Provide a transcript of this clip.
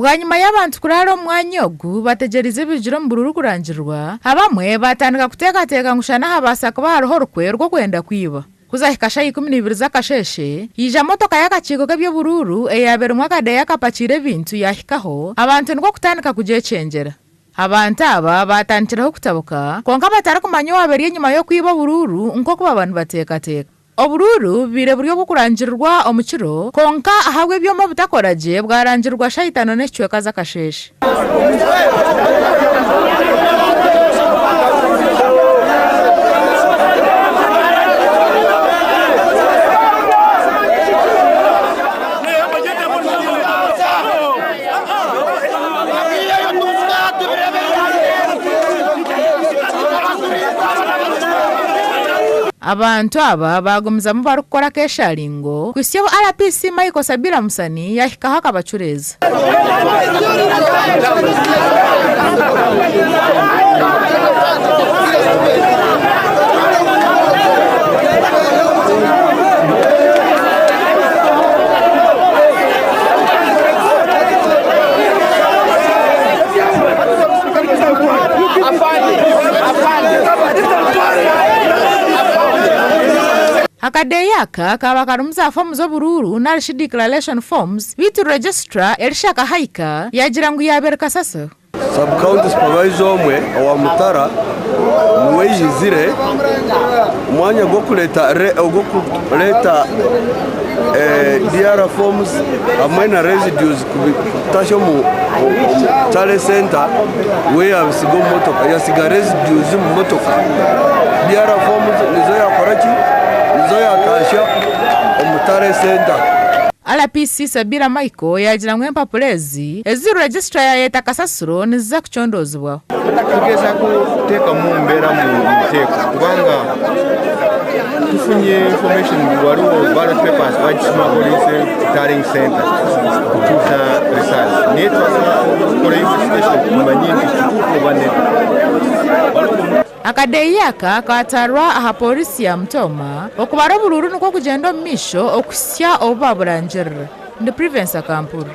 Bwanyuma y'abantu kurara omwanya ogu bategerize bijiro mbururu kurangirwa abamwe batandika kuteeka ngushana habasa kuba hariho orukwe rwo kwenda kwiba kuzahika sha 12 z'akasheshe yija motoka y'akakiiko k'ebyobururu eyabera Kadeya kapakire ebintu yahikaho abantu niko kutandika kugyecenjera. Abantu aba batandikiraho kutabuka konka batari kumanya wabera enyuma yo kwiba bururu nk'okuba abantu bateekateeka. Obururu bire buryo bwo kurangirwa omukiro konka ahabwe ebyoma bitakoraje bwarangirwa sha 5 n'ecweka z'akasheshe. Abantu aba bagumiza mu barukora keshalingo kwisyo RPC Michael Sabira Musani yahikaho akabacureza. Kadeya kaba karumza forms z'obururu narishi declaration forms bitu registrar elishaka haika yagira ngo yabereka sasa. Sub-county supervisor omwe wa Mutara mwejizire mwanya go kuleta DR forms amena residues kutasho mu Chale Center we abisigo motoka yasiga residues mu motoka DR forms nizo yakorachi nizoya tasha omutare Center. RPC Sabira Michael yagira ngo empapulezi eziru registra ya yeta kasasuro niza kuchondozwa. Tugeza kuteka mu mbera mu muteko kubanga tufunye information waliwo ballot papers bajisima police tallying center kutuza results netwa kore investigation kumanyindi kubane. Kadeya katarwa aha polisi ya Mtoma okubara bururu nuko kugenda misho okusya obaburanjira ndi Province Kampuru.